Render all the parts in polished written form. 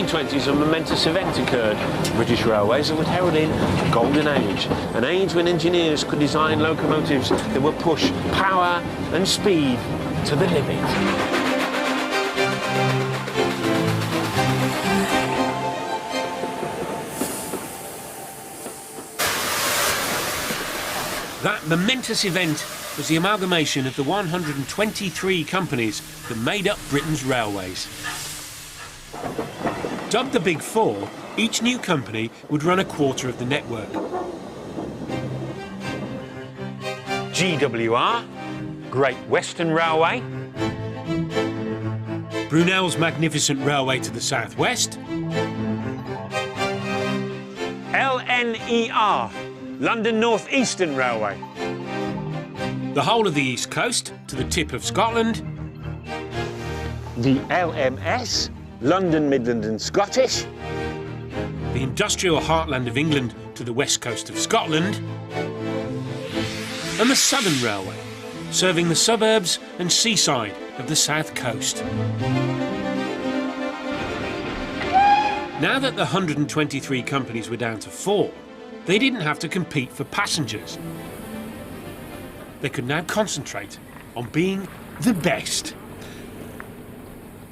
1920s, a momentous event occurred. British Railways would herald in a golden age, an age when engineers could design locomotives that would push power and speed to the limit. That momentous event was the amalgamation of the 123 companies that made up Britain's railways. Dubbed the Big Four, each new company would run a quarter of the network. GWR, Great Western Railway, Brunel's magnificent railway to the southwest, LNER, London North Eastern Railway, the whole of the East Coast to the tip of Scotland, the LMS, London, Midland and Scottish, the industrial heartland of England to the west coast of Scotland, and the Southern Railway, serving the suburbs and seaside of the south coast. Now that the 123 companies were down to 4, they didn't have to compete for passengers. They could now concentrate on being the best.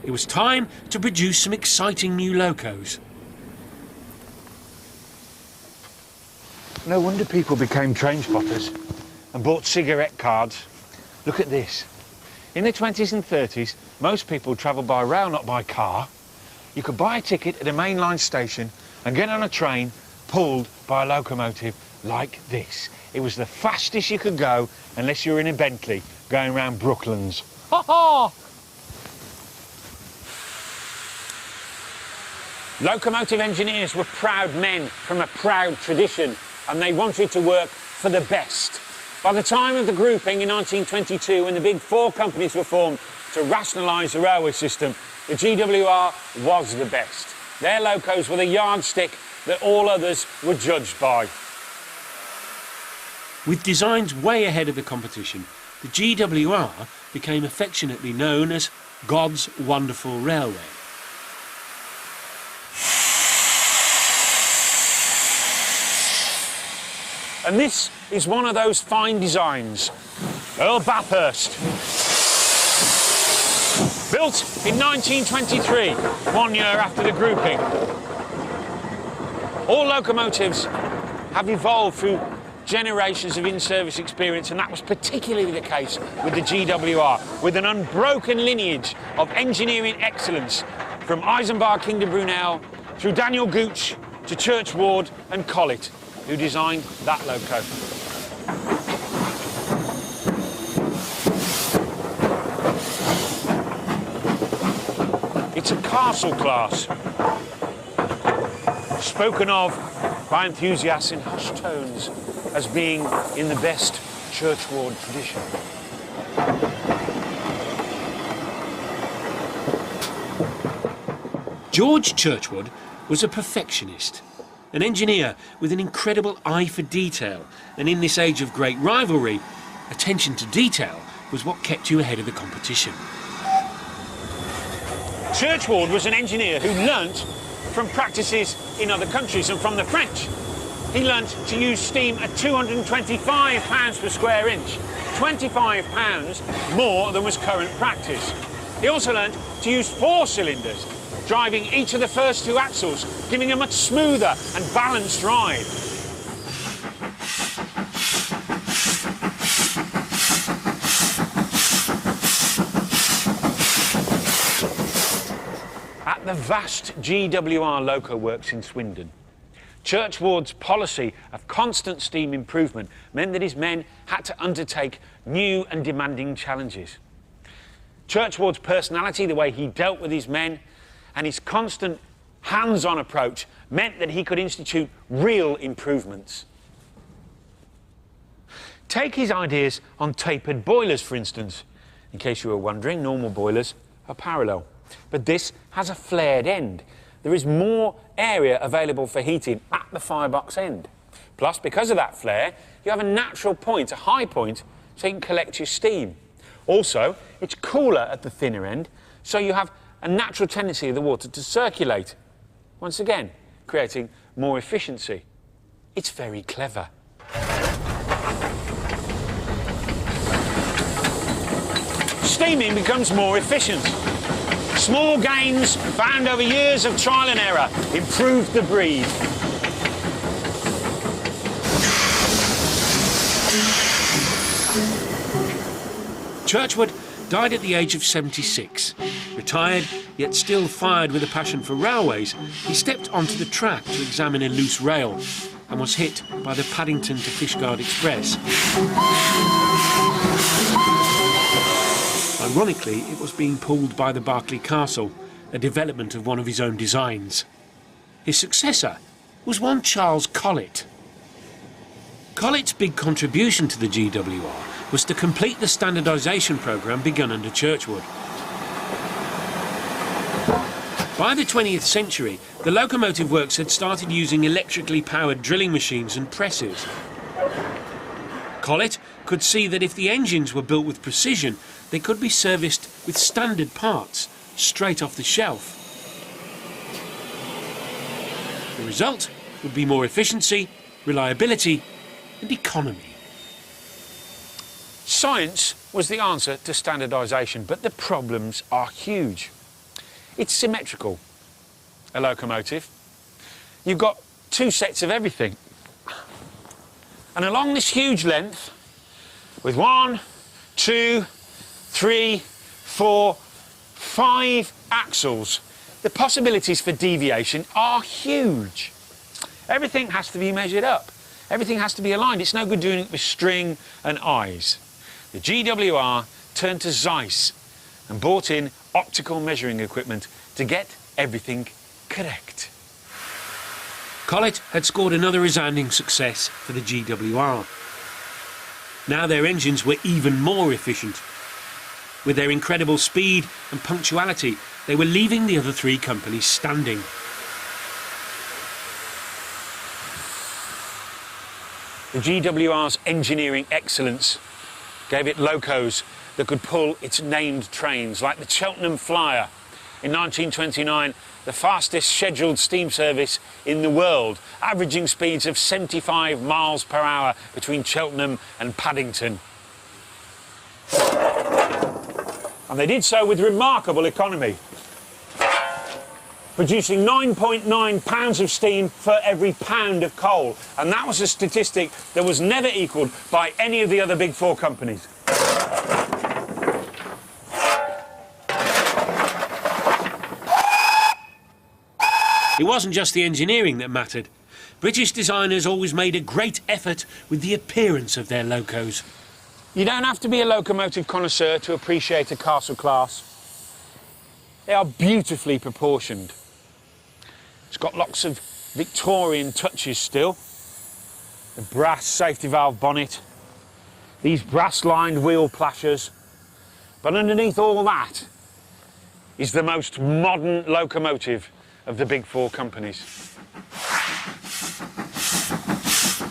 It was time to produce some exciting new locos. No wonder people became train spotters and bought cigarette cards. Look at this. In the 20s and 30s, most people travelled by rail, not by car. You could buy a ticket at a mainline station and get on a train pulled by a locomotive like this. It was the fastest you could go unless you were in a Bentley going around Brooklands. Ha ha! Locomotive engineers were proud men from a proud tradition, and they wanted to work for the best. By the time of the grouping in 1922, when the Big Four companies were formed to rationalise the railway system, the GWR was the best. Their locos were the yardstick that all others were judged by. With designs way ahead of the competition, the GWR became affectionately known as God's Wonderful Railway. And this is one of those fine designs. Earl Bathurst. Built in 1923, 1 year after the grouping. All locomotives have evolved through generations of in-service experience, and that was particularly the case with the GWR, with an unbroken lineage of engineering excellence from Eisenbach, Kingdom Brunel, through Daniel Gooch to Churchward and Collett, who designed that loco. It's a castle class, spoken of by enthusiasts in hushed tones as being in the best Churchward tradition. George Churchward was a perfectionist, an engineer with an incredible eye for detail, and in this age of great rivalry, attention to detail was what kept you ahead of the competition. Churchward was an engineer who learnt from practices in other countries and from the French. He learnt to use steam at 225 pounds per square inch, 25 pounds more than was current practice. He also learnt to use 4 cylinders, driving each of the first 2 axles, giving a much smoother and balanced ride. At the vast GWR Loco Works in Swindon, Churchward's policy of constant steam improvement meant that his men had to undertake new and demanding challenges. Churchward's personality, the way he dealt with his men, and his constant hands-on approach meant that he could institute real improvements. Take his ideas on tapered boilers, for instance. In case you were wondering, normal boilers are parallel, but this has a flared end. There is more area available for heating at the firebox end. Plus, because of that flare, you have a natural point, a high point, so you can collect your steam. Also, it's cooler at the thinner end, so you have a natural tendency of the water to circulate. once again creating more efficiency. It's very clever. Steaming becomes more efficient. Small gains found over years of trial and error improved the breed. Churchward died at the age of 76. Retired, yet still fired with a passion for railways, he stepped onto the track to examine a loose rail and was hit by the Paddington to Fishguard Express. Ironically, it was being pulled by the Berkeley Castle, a development of one of his own designs. His successor was one Charles Collett. Collett's big contribution to the GWR was to complete the standardization programme begun under Churchward. By the 20th century, the locomotive works had started using electrically powered drilling machines and presses. Collett could see that if the engines were built with precision, they could be serviced with standard parts, straight off the shelf. The result would be more efficiency, reliability and economy. Science was the answer to standardisation, but the problems are huge. It's symmetrical, a locomotive. You've got two sets of everything. And along this huge length, with 1, 2, 3, 4, 5 axles, the possibilities for deviation are huge. Everything has to be measured up. Everything has to be aligned. It's no good doing it with string and eyes. The GWR turned to Zeiss and bought in optical measuring equipment to get everything correct. Collett had scored another resounding success for the GWR. Now their engines were even more efficient. With their incredible speed and punctuality, they were leaving the other three companies standing. The GWR's engineering excellence gave it locos that could pull its named trains, like the Cheltenham Flyer. In 1929, the fastest scheduled steam service in the world, averaging speeds of 75 miles per hour between Cheltenham and Paddington. And they did so with remarkable economy, producing 9.9 pounds of steam for every pound of coal. And that was a statistic that was never equalled by any of the other big four companies. It wasn't just the engineering that mattered. British designers always made a great effort with the appearance of their locos. You don't have to be a locomotive connoisseur to appreciate a Castle class. They are beautifully proportioned. It's got lots of Victorian touches still. The brass safety valve bonnet, these brass-lined wheel plashers. But underneath all that is the most modern locomotive of the big four companies.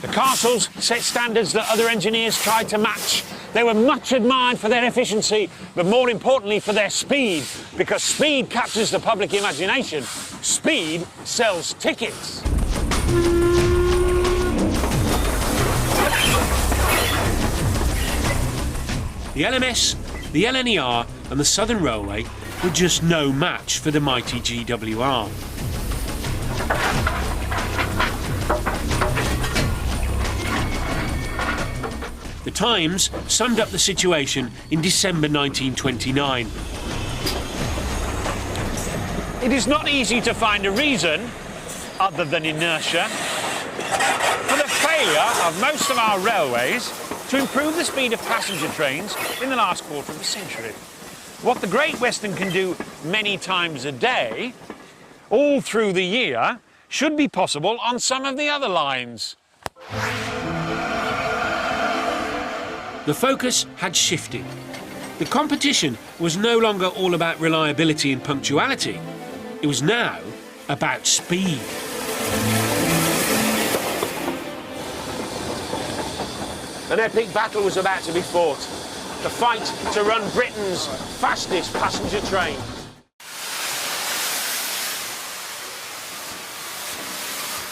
The Castles set standards that other engineers tried to match. They were much admired for their efficiency, but more importantly for their speed, because speed captures the public imagination. Speed sells tickets. The LMS, the LNER and the Southern Railway were just no match for the mighty GWR. The Times summed up the situation in December 1929. It is not easy to find a reason, other than inertia, for the failure of most of our railways to improve the speed of passenger trains in the last quarter of a century. What the Great Western can do many times a day, all through the year, should be possible on some of the other lines. The focus had shifted. The competition was no longer all about reliability and punctuality. It was now about speed. An epic battle was about to be fought. The fight to run Britain's fastest passenger train.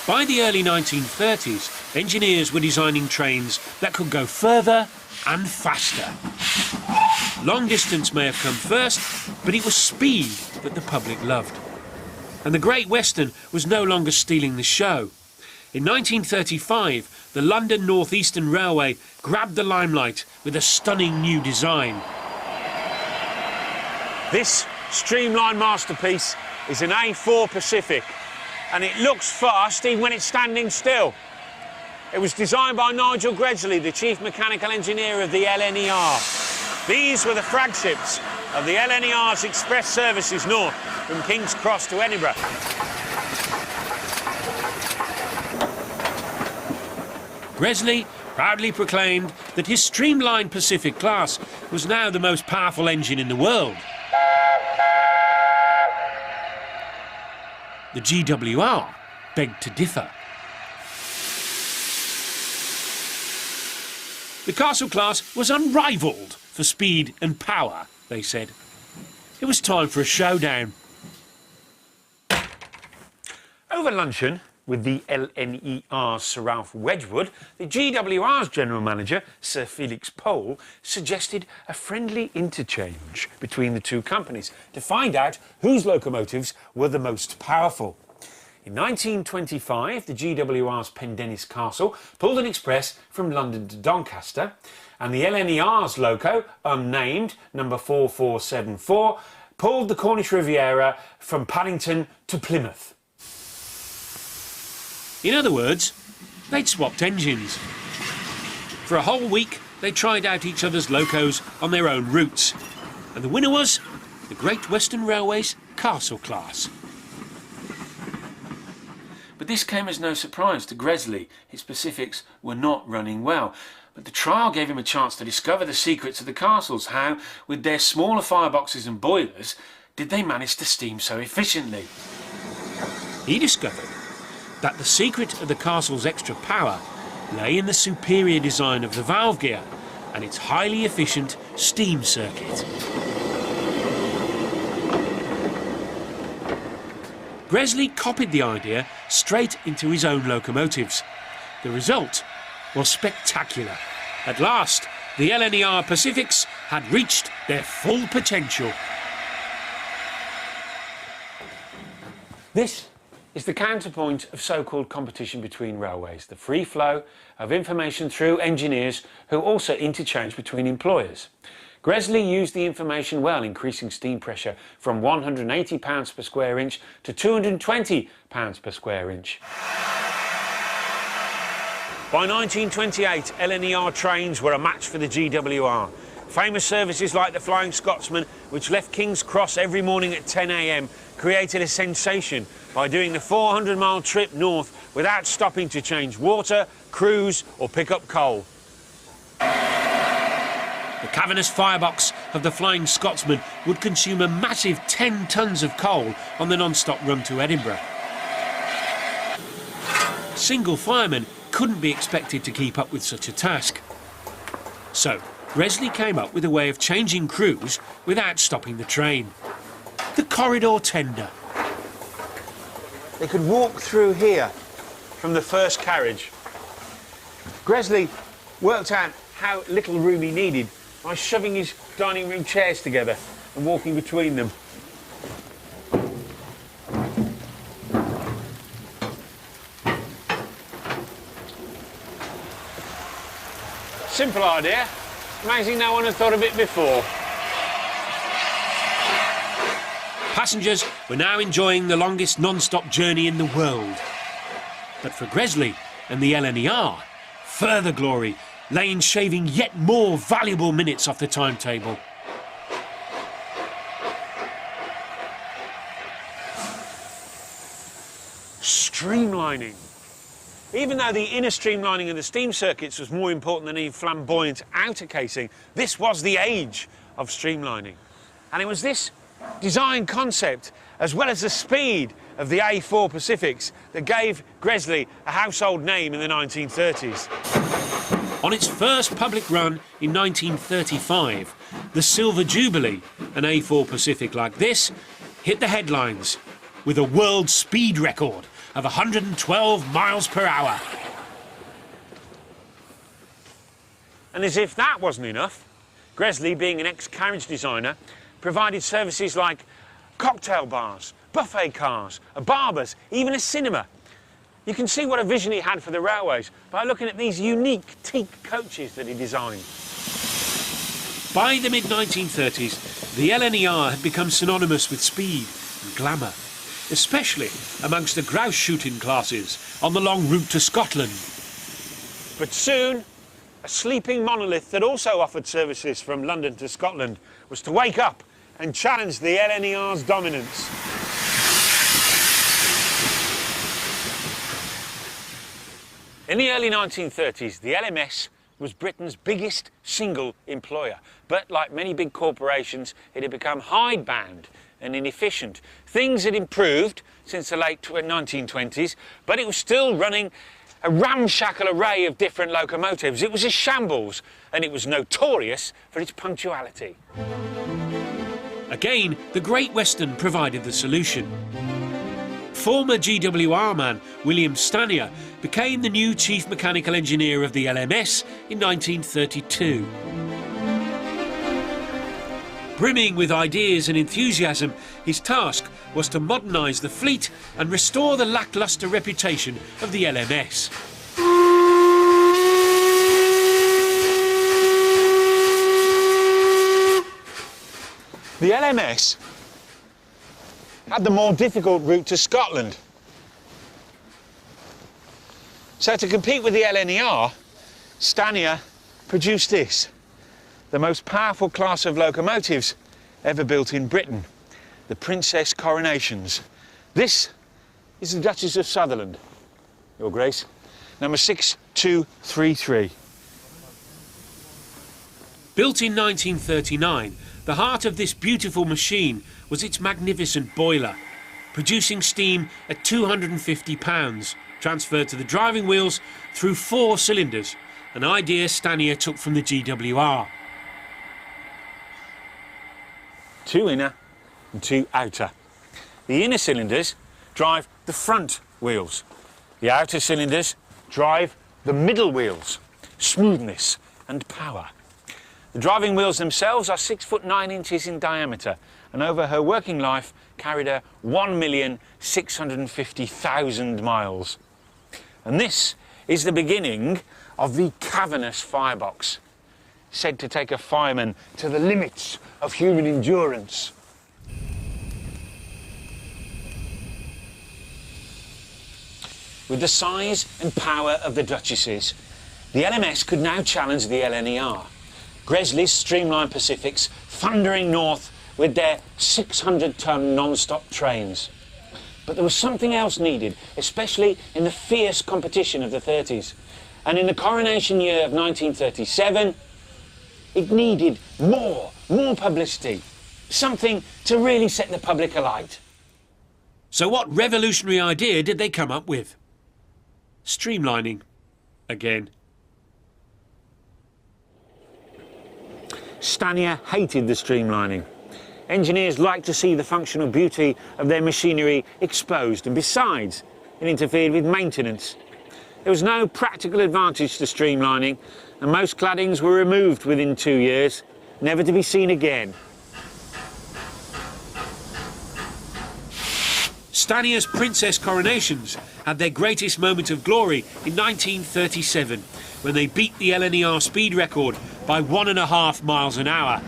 By the early 1930s, engineers were designing trains that could go further and faster. Long distance may have come first, but it was speed that the public loved. And the Great Western was no longer stealing the show. In 1935, the London North Eastern Railway grabbed the limelight with a stunning new design. This streamlined masterpiece is an A4 Pacific, and it looks fast even when it's standing still. It was designed by Nigel Gresley, the chief mechanical engineer of the LNER. These were the flagships of the LNER's express services north from King's Cross to Edinburgh. Gresley proudly proclaimed that his streamlined Pacific class was now the most powerful engine in the world. The GWR begged to differ. The Castle class was unrivalled for speed and power, they said. It was time for a showdown. Over luncheon with the LNER's Sir Ralph Wedgwood, the GWR's general manager, Sir Felix Pole, suggested a friendly interchange between the two companies to find out whose locomotives were the most powerful. In 1925, the GWR's Pendennis Castle pulled an express from London to Doncaster, and the LNER's loco, unnamed, number 4474, pulled the Cornish Riviera from Paddington to Plymouth. In other words, they'd swapped engines. For a whole week, they tried out each other's locos on their own routes, and the winner was the Great Western Railway's Castle class. But this came as no surprise to Gresley. His Pacifics were not running well. But the trial gave him a chance to discover the secrets of the Castles. How, with their smaller fireboxes and boilers, did they manage to steam so efficiently? He discovered that the secret of the Castle's extra power lay in the superior design of the valve gear and its highly efficient steam circuit. Gresley copied the idea straight into his own locomotives. The result was spectacular. At last, the LNER Pacifics had reached their full potential. This is the counterpoint of so-called competition between railways, the free flow of information through engineers who also interchange between employers. Gresley used the information well, increasing steam pressure from 180 pounds per square inch to 220 pounds per square inch. By 1928, LNER trains were a match for the GWR. Famous services like the Flying Scotsman, which left King's Cross every morning at 10 a.m, created a sensation by doing the 400-mile trip north without stopping to change water, cruise or pick up coal. The cavernous firebox of the Flying Scotsman would consume a massive 10 tons of coal on the non-stop run to Edinburgh. Single firemen couldn't be expected to keep up with such a task. So, Gresley came up with a way of changing crews without stopping the train. The corridor tender. They could walk through here from the first carriage. Gresley worked out how little room he needed by shoving his dining room chairs together and walking between them. Simple idea. Amazing no one had thought of it before. Passengers were now enjoying the longest non-stop journey in the world. But for Gresley and the LNER, further glory lay in shaving yet more valuable minutes off the timetable. Streamlining. Even though the inner streamlining of the steam circuits was more important than any flamboyant outer casing, this was the age of streamlining. And it was this design concept, as well as the speed of the A4 Pacifics, that gave Gresley a household name in the 1930s. On its first public run in 1935, the Silver Jubilee, an A4 Pacific like this, hit the headlines with a world speed record of 112 miles per hour. And as if that wasn't enough, Gresley, being an ex-carriage designer, provided services like cocktail bars, buffet cars, a barber's, even a cinema. You can see what a vision he had for the railways by looking at these unique teak coaches that he designed. By the mid-1930s, the LNER had become synonymous with speed and glamour, especially amongst the grouse shooting classes on the long route to Scotland. But soon, a sleeping monolith that also offered services from London to Scotland was to wake up and challenge the LNER's dominance. In the early 1930s, the LMS was Britain's biggest single employer. But like many big corporations, it had become hidebound and inefficient. Things had improved since the late 1920s, but it was still running a ramshackle array of different locomotives. It was a shambles, and it was notorious for its punctuality. Again, the Great Western provided the solution. Former GWR man William Stanier became the new chief mechanical engineer of the LMS in 1932. Brimming with ideas and enthusiasm, his task was to modernise the fleet and restore the lacklustre reputation of the LMS. The LMS had the more difficult route to Scotland. So to compete with the LNER, Stanier produced this, the most powerful class of locomotives ever built in Britain, the Princess Coronations. This is the Duchess of Sutherland, Your Grace, number 6233. Built in 1939, the heart of this beautiful machine was its magnificent boiler, producing steam at 250 pounds, transferred to the driving wheels through 4 cylinders, an idea Stanier took from the GWR. 2 inner and 2 outer. The inner cylinders drive the front wheels. The outer cylinders drive the middle wheels, smoothness and power. The driving wheels themselves are 6 foot 9 inches in diameter, and over her working life carried her 1,650,000 miles. And this is the beginning of the cavernous firebox, said to take a fireman to the limits of human endurance. With the size and power of the Duchesses, the LMS could now challenge the LNER. Gresley's streamlined Pacifics thundering north with their 600-ton non-stop trains. But there was something else needed, especially in the fierce competition of the 30s. And in the coronation year of 1937, it needed more publicity, something to really set the public alight. So what revolutionary idea did they come up with? Streamlining. Again. Stanier hated the streamlining. Engineers liked to see the functional beauty of their machinery exposed, and besides, it interfered with maintenance. There was no practical advantage to streamlining, and most claddings were removed within 2 years, never to be seen again. Stanier's Princess Coronations had their greatest moment of glory in 1937, when they beat the LNER speed record by 1.5 miles an hour.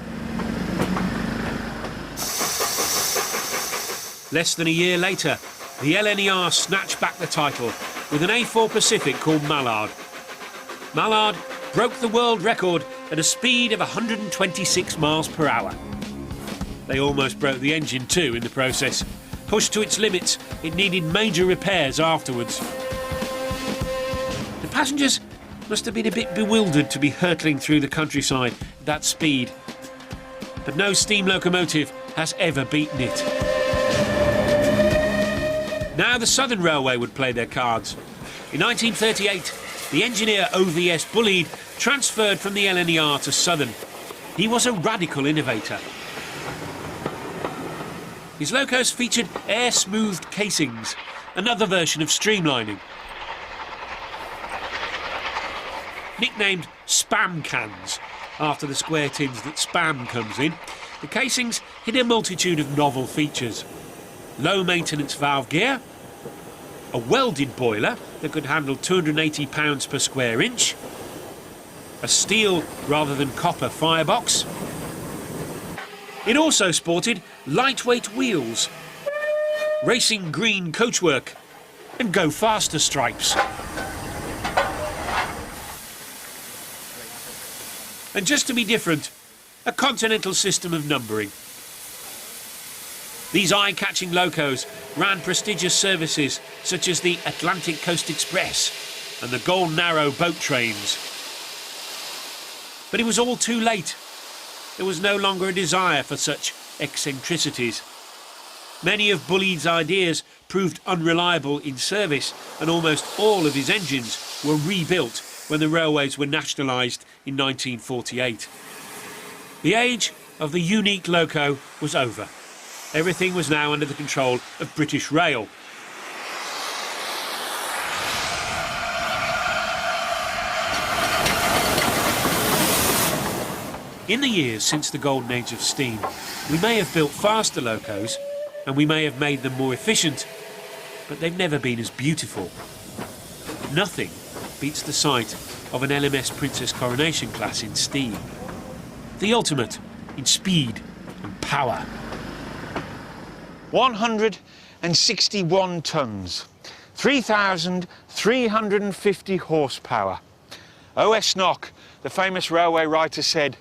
Less than a year later, the LNER snatched back the title with an A4 Pacific called Mallard. Mallard broke the world record at a speed of 126 miles per hour. They almost broke the engine too in the process. Pushed to its limits, it needed major repairs afterwards. The passengers must have been a bit bewildered to be hurtling through the countryside at that speed. But no steam locomotive has ever beaten it. Now the Southern Railway would play their cards. In 1938, the engineer OVS Bulleid transferred from the LNER to Southern. He was a radical innovator. His locos featured air-smoothed casings, another version of streamlining. Nicknamed spam cans, after the square tins that spam comes in, the casings hid a multitude of novel features. Low maintenance valve gear, a welded boiler that could handle 280 pounds per square inch, a steel rather than copper firebox. It also sported lightweight wheels, racing green coachwork and go faster stripes. And just to be different, a continental system of numbering. These eye-catching locos ran prestigious services such as the Atlantic Coast Express and the Golden Arrow boat trains. But it was all too late. There was no longer a desire for such eccentricities. Many of Bulleid's ideas proved unreliable in service, and almost all of his engines were rebuilt when the railways were nationalised in 1948. The age of the unique loco was over. Everything was now under the control of British Rail. In the years since the golden age of steam, we may have built faster locos and we may have made them more efficient, but they've never been as beautiful. Nothing beats the sight of an LMS Princess Coronation class in steam. The ultimate in speed and power. 161 tons, 3,350 horsepower. O.S. Knock, the famous railway writer, said,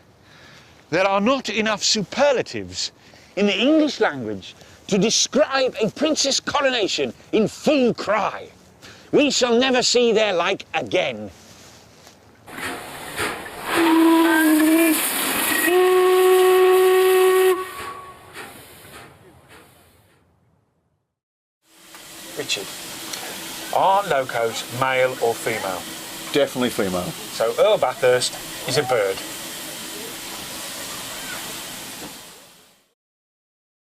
"There are not enough superlatives in the English language to describe a princess coronation in full cry. We shall never see their like again." Richard, are locos male or female? Definitely female. So Earl Bathurst is a bird.